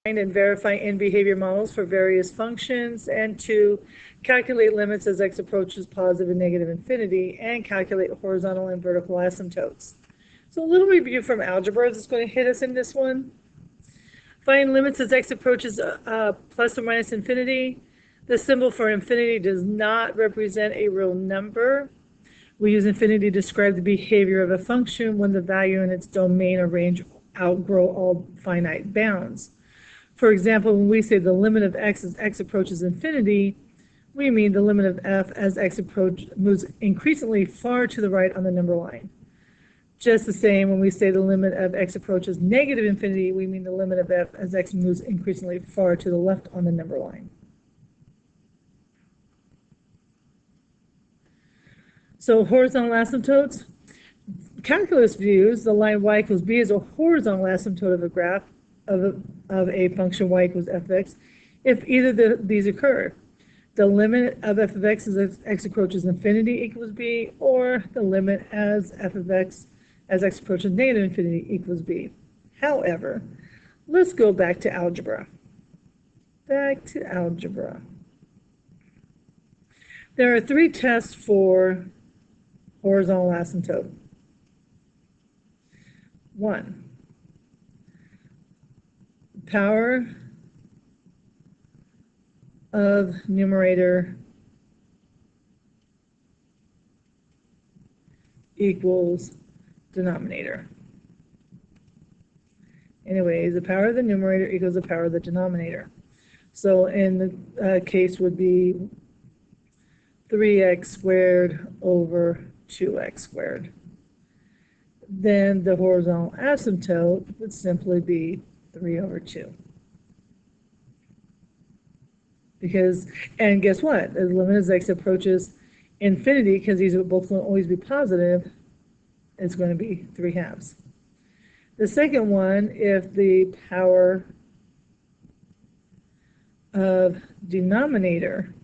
and verify in behavior models for various functions, and 2, calculate limits as x approaches positive and negative infinity, and calculate horizontal and vertical asymptotes. So a little review from algebra is going to hit us in this one. Find limits as x approaches plus or minus infinity. The symbol for infinity does not represent a real number. We use infinity to describe the behavior of a function when the value in its domain or range outgrow all finite bounds. For example, when we say the limit of x as x approaches infinity, we mean the limit of f as x moves increasingly far to the right on the number line. Just the same, when we say the limit of x approaches negative infinity, we mean the limit of f as x moves increasingly far to the left on the number line. So horizontal asymptotes. Calculus views the line y equals b as a horizontal asymptote of a graph of a function y equals f of x if either of these occur. The limit of f of x as x approaches infinity equals b, or the limit as f of x as x approaches negative infinity equals b. However, let's go back to algebra. Back to algebra. There are 3 tests for horizontal asymptote. 1, power of numerator equals denominator. Anyways, the power of the numerator equals the power of the denominator. So in the case would be 3x squared over 2x squared. Then the horizontal asymptote would simply be 3 over 2. Because, and guess what? The limit as x approaches infinity, because these are both going to always be positive, is going to be 3/2. The second one, if the power of denominator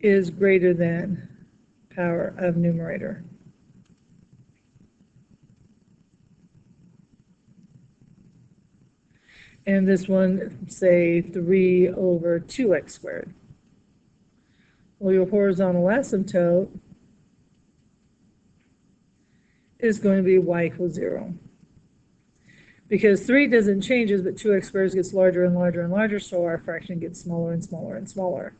is greater than power of numerator. And this one, say 3 over 2x squared. Well, your horizontal asymptote is going to be y equals 0. Because 3 doesn't change, but 2x squared gets larger and larger and larger, so our fraction gets smaller and smaller and smaller.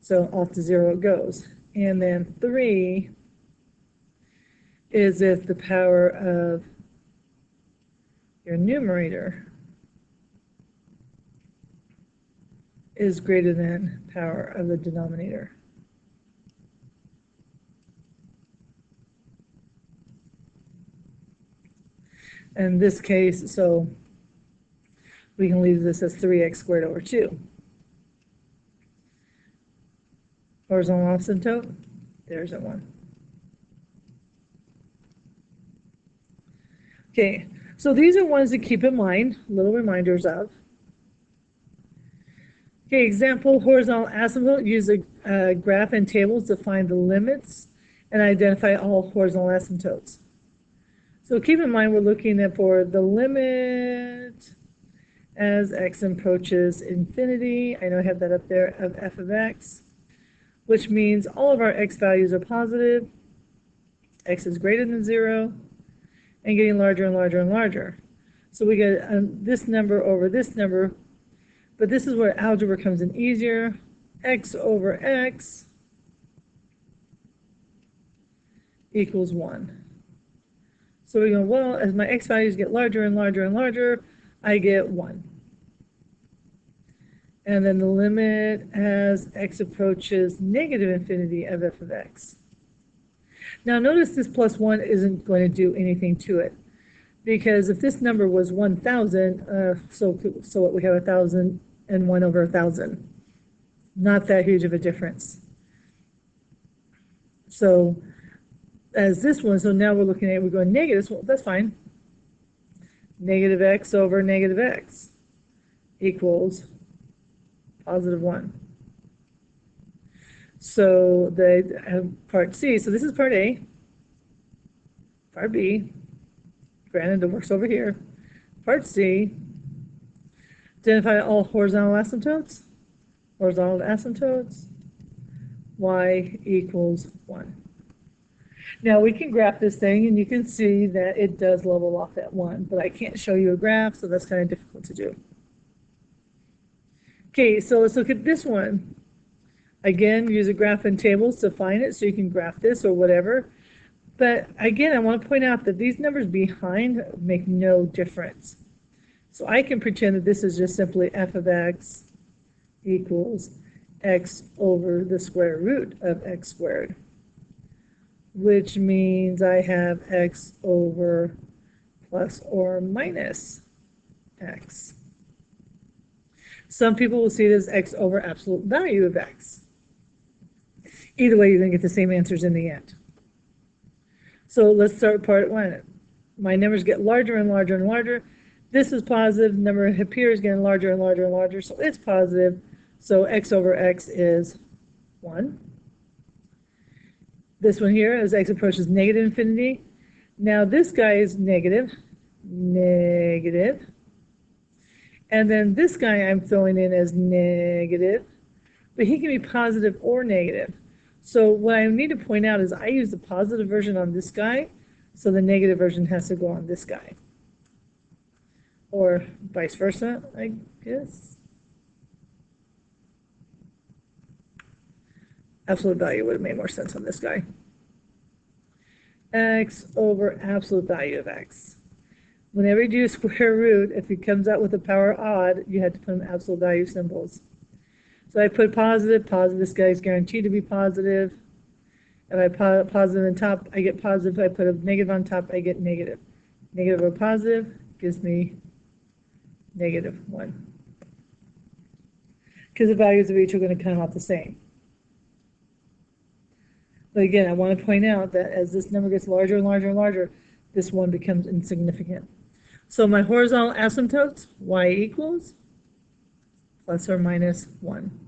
So off to 0 it goes. And then 3 is if the power of your numerator is greater than power of the denominator. In this case, so we can leave this as 3x squared over 2. Horizontal asymptote, there's that one. Okay, so these are ones to keep in mind, little reminders of. Okay, example, horizontal asymptote, use a graph and tables to find the limits and identify all horizontal asymptotes. So keep in mind we're looking at for the limit as x approaches infinity. I know I have that up there, of f of x, which means all of our x values are positive, x is greater than 0, and getting larger and larger and larger. So we get this number over this number, but this is where algebra comes in easier. X over x equals 1. So we go, well, as my x values get larger and larger and larger, I get 1. And then the limit as x approaches negative infinity of f of x. Now notice this plus 1 isn't going to do anything to it, because if this number was 1,000, so what, we have 1,001 over 1,000. Not that huge of a difference. So as this one, so now we're looking at, we're going negative, well, that's fine. Negative x over negative x equals positive 1. So the part C, so this is part A, part B, Granted, it works over here. Part C, identify all horizontal asymptotes. Horizontal asymptotes, y equals 1. Now we can graph this thing and you can see that it does level off at 1, but I can't show you a graph, so that's kind of difficult to do. Okay, so let's look at this one. Again, use a graph and tables to find it so you can graph this or whatever. But again, I want to point out that these numbers behind make no difference. So I can pretend that this is just simply f of x equals x over the square root of x squared, which means I have x over plus or minus x. Some people will see it as x over absolute value of x. Either way, you're going to get the same answers in the end. So let's start part 1. My numbers get larger and larger and larger. This is positive. The number up here is getting larger and larger and larger, so it's positive. So x over x is 1. This one here, as x approaches negative infinity. Now this guy is negative, negative. And then this guy I'm throwing in as negative, but he can be positive or negative. So what I need to point out is I use the positive version on this guy, so the negative version has to go on this guy. Or vice versa, I guess. Absolute value would have made more sense on this guy. X over absolute value of x. Whenever you do square root, if it comes out with a power odd, you have to put in absolute value symbols. So I put positive, positive, this guy is guaranteed to be positive. If I put positive on top, I get positive. If I put a negative on top, I get negative. Negative over positive gives me negative 1. Because the values of each are going to come out the same. But again, I want to point out that as this number gets larger and larger and larger, this 1 becomes insignificant. So my horizontal asymptotes, y equals plus or minus 1.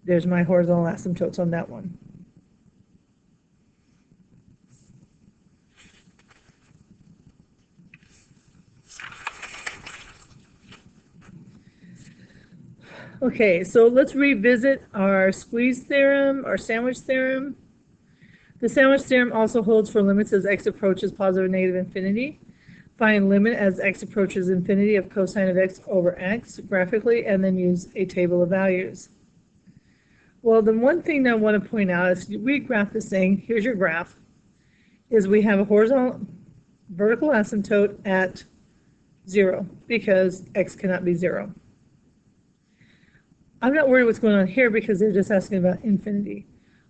There's my horizontal asymptotes on that one. Okay, so let's revisit our squeeze theorem, our sandwich theorem. The sandwich theorem also holds for limits as x approaches positive or negative infinity. Find limit as x approaches infinity of cosine of x over x graphically, and then use a table of values. Well, the one thing that I want to point out is we graph this thing. Here's your graph. Is we have a horizontal vertical asymptote at 0 because x cannot be 0. I'm not worried what's going on here because they're just asking about infinity.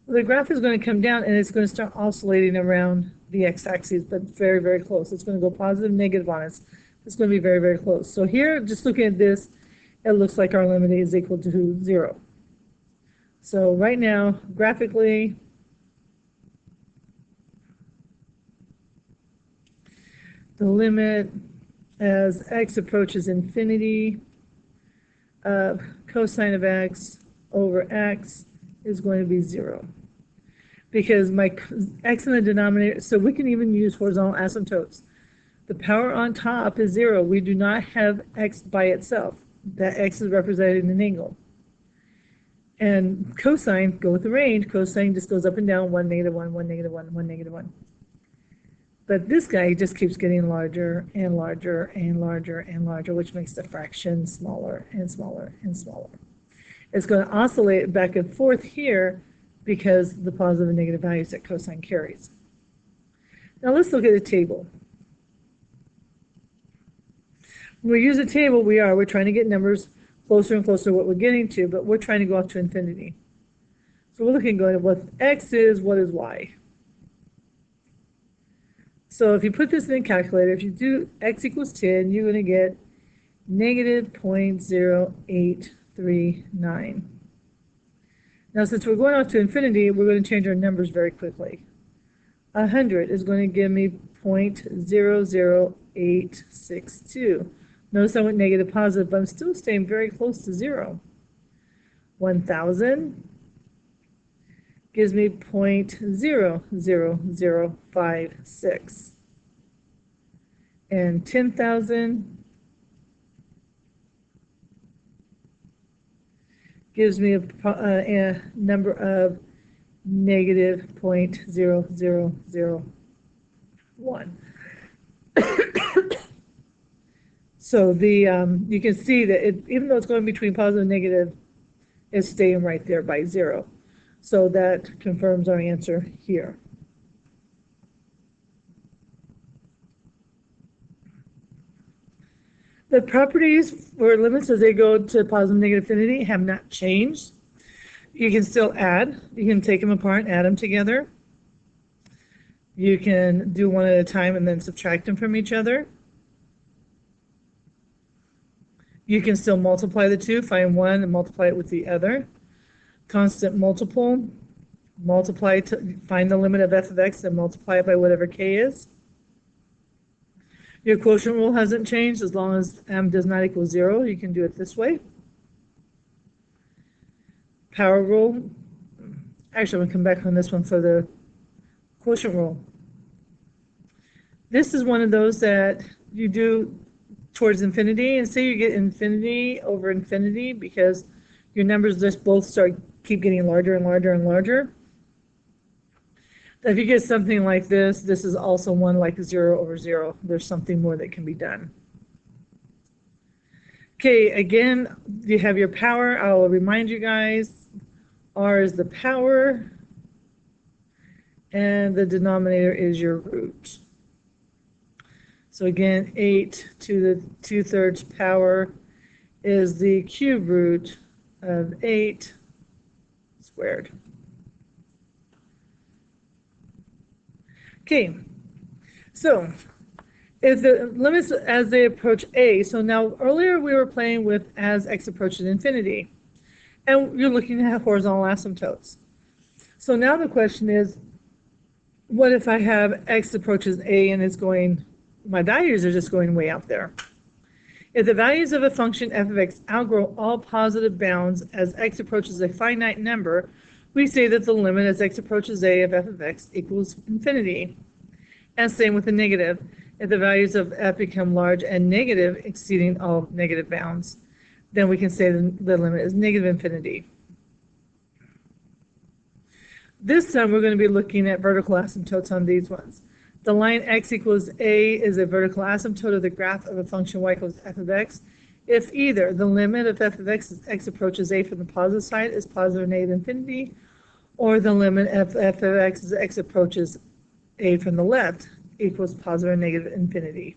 Well, the graph is going to come down and it's going to start oscillating around the x-axis, but very, very close. It's going to go positive, negative on us. It's going to be very, very close. So here, just looking at this, it looks like our limit is equal to 0. So right now, graphically, the limit as x approaches infinity of cosine of x over x is going to be 0. Because my x in the denominator, so we can even use horizontal asymptotes. The power on top is 0. We do not have x by itself. That x is represented in an angle. And cosine, go with the range. Cosine just goes up and down, 1, negative 1, 1, negative 1, 1, negative 1. But this guy just keeps getting larger and larger and larger and larger, which makes the fraction smaller and smaller and smaller. It's going to oscillate back and forth here because the positive and negative values that cosine carries. Now let's look at the table. When we use a table, we're trying to get numbers closer and closer to what we're getting to, but we're trying to go up to infinity. So we're looking at what x is, what is y. So if you put this in a calculator, if you do x equals 10, you're going to get negative 0.0839. Now, since we're going off to infinity, we're going to change our numbers very quickly. 100 is going to give me 0.00862. Notice I went negative positive, but I'm still staying very close to 0. 1,000 gives me 0.00056. and 10,000 gives me a number of negative 0.0001. So you can see that even though it's going between positive and negative, it's staying right there by 0. So that confirms our answer here. The properties for limits as they go to positive and negative infinity have not changed. You can still add. You can take them apart and add them together. You can do one at a time and then subtract them from each other. You can still multiply the two, find one and multiply it with the other. Constant multiple, multiply to find the limit of f of x and multiply it by whatever k is. Your quotient rule hasn't changed. As long as m does not equal 0, you can do it this way. Power rule. Actually, I'm going to come back on this one for the quotient rule. This is one of those that you do towards infinity, and say you get infinity over infinity because your numbers just both keep getting larger and larger and larger. If you get something like this, this is also one like 0 over 0. There's something more that can be done. Okay, again, you have your power. I'll remind you guys, r is the power, and the denominator is your root. So again, 8 to the 2/3 power is the cube root of 8 squared. Okay, so if the limits as they approach a, so now earlier we were playing with as x approaches infinity, and you're looking at horizontal asymptotes. So now the question is, what if I have x approaches a and it's going, my values are just going way out there. If the values of a function f of x outgrow all positive bounds as x approaches a finite number, we say that the limit as x approaches a of f of x equals infinity. And same with the negative. If the values of f become large and negative, exceeding all negative bounds, then we can say the limit is negative infinity. This time we're going to be looking at vertical asymptotes on these ones. The line x equals a is a vertical asymptote of the graph of a function y equals f of x if either the limit of f of x as x approaches a from the positive side is positive or negative infinity, or the limit of f of x as x approaches a from the left equals positive or negative infinity.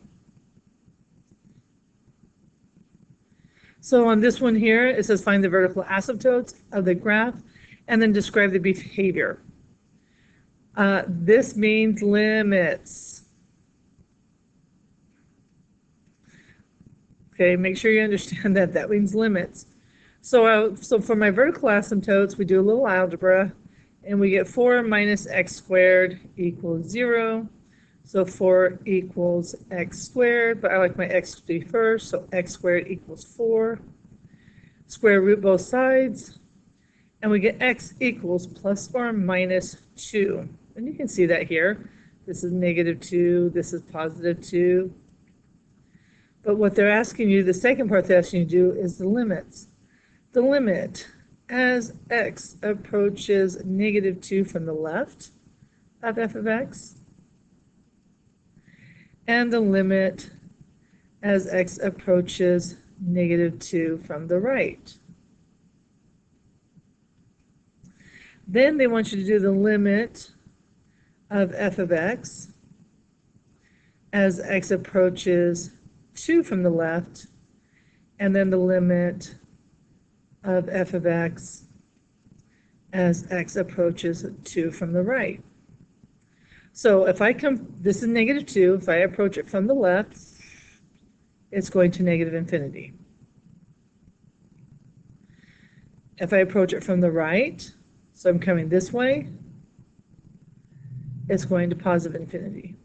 So on this one here, it says find the vertical asymptotes of the graph and then describe the behavior. This means limits. Okay, make sure you understand that. That means limits. So for my vertical asymptotes, we do a little algebra, and we get 4 minus x squared equals 0. So 4 equals x squared, but I like my x to be first, so x squared equals 4. Square root both sides, and we get x equals plus or minus 2. And you can see that here. This is negative 2, this is positive 2. But what they're asking you, the second part they're asking you to do is the limits. The limit as x approaches negative 2 from the left of f of x, and the limit as x approaches negative 2 from the right. Then they want you to do the limit of f of x as x approaches 2 from the left, and then the limit of f of x as x approaches 2 from the right. So if I this is negative 2, if I approach it from the left, it's going to negative infinity. If I approach it from the right, so I'm coming this way, it's going to positive infinity.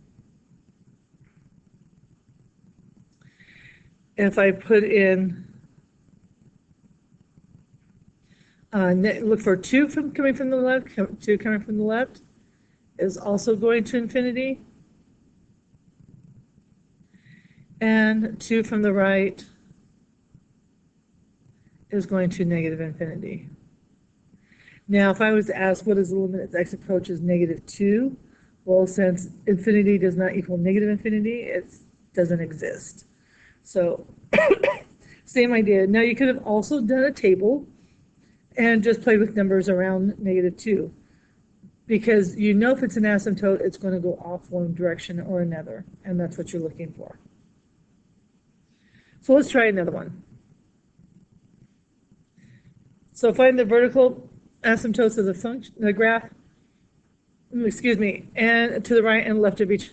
If I put in, look for 2 coming from the left, 2 coming from the left is also going to infinity. and 2 from the right is going to negative infinity. Now, if I was to ask what is the limit as x approaches -2, well, since infinity does not equal negative infinity, it doesn't exist. So, same idea. Now, you could have also done a table and just play with numbers around -2. Because you know if it's an asymptote, it's going to go off one direction or another, and that's what you're looking for. So let's try another one. So find the vertical asymptotes of the function, the graph, excuse me, and to the right and left of each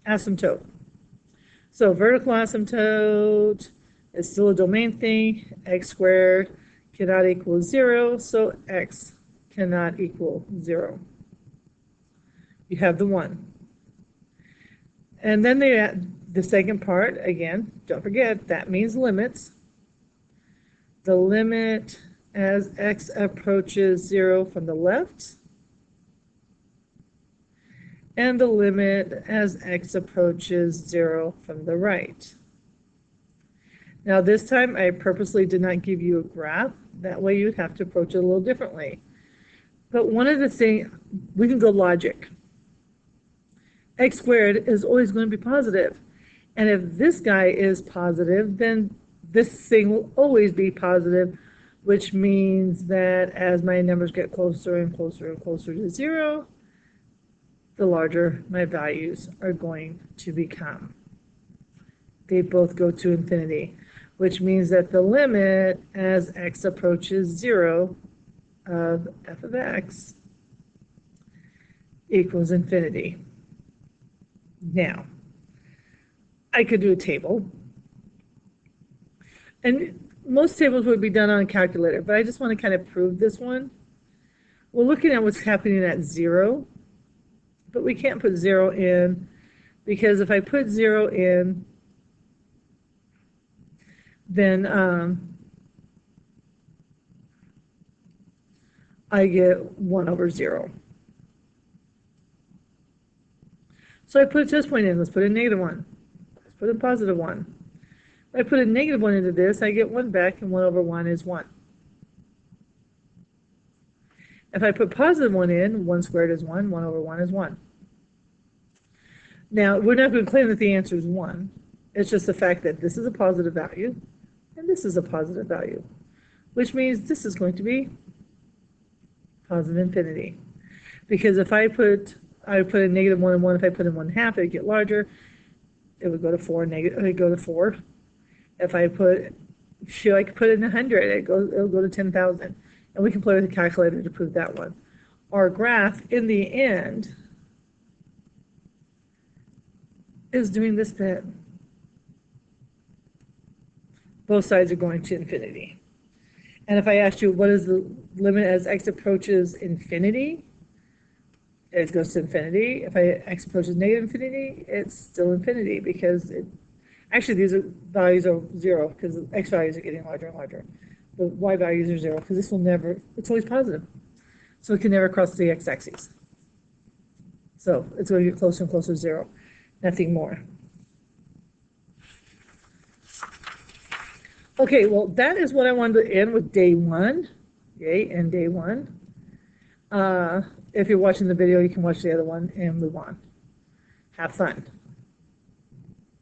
asymptote. So vertical asymptote is still a domain thing. X squared cannot equal 0, so x cannot equal 0. You have the 1. And then they add the second part, again, don't forget, that means limits. The limit as x approaches 0 from the left, and the limit as x approaches 0 from the right. Now this time I purposely did not give you a graph, that way you'd have to approach it a little differently. But one of the things, we can go logic. X squared is always going to be positive. And if this guy is positive, then this thing will always be positive, which means that as my numbers get closer and closer and closer to 0, the larger my values are going to become. They both go to infinity, which means that the limit as x approaches 0 of f of x equals infinity. Now, I could do a table, and most tables would be done on a calculator, but I just want to kind of prove this one. We're looking at what's happening at 0, but we can't put 0 in, because if I put 0 in, then I get 1 over 0. So I put a test point in. Let's put a -1. Let's put a +1. If I put a -1 into this, I get 1 back, and 1 over 1 is 1. If I put +1 in, 1 squared is 1, 1 over 1 is 1. Now, we're not going to claim that the answer is 1. It's just the fact that this is a positive value, and this is a positive value, which means this is going to be positive infinity. Because if I put a -1 and 1, if I put in 1/2, it would get larger. It would go to 4, it would go to 4. If I put, I could put in 100, it'll go to 10,000. And we can play with a calculator to prove that one. Our graph, in the end, is doing this bit. Both sides are going to infinity. And if I asked you what is the limit as x approaches infinity, it goes to infinity. If x approaches -infinity, it's still infinity, because actually these values are 0, because x values are getting larger and larger. The y values are 0, because this will never, it's always positive. So it can never cross the x-axis. So it's going to get closer and closer to 0, nothing more. Okay, well, that is what I wanted to end with day 1. Yay, and day 1. If you're watching the video, you can watch the other one and move on. Have fun.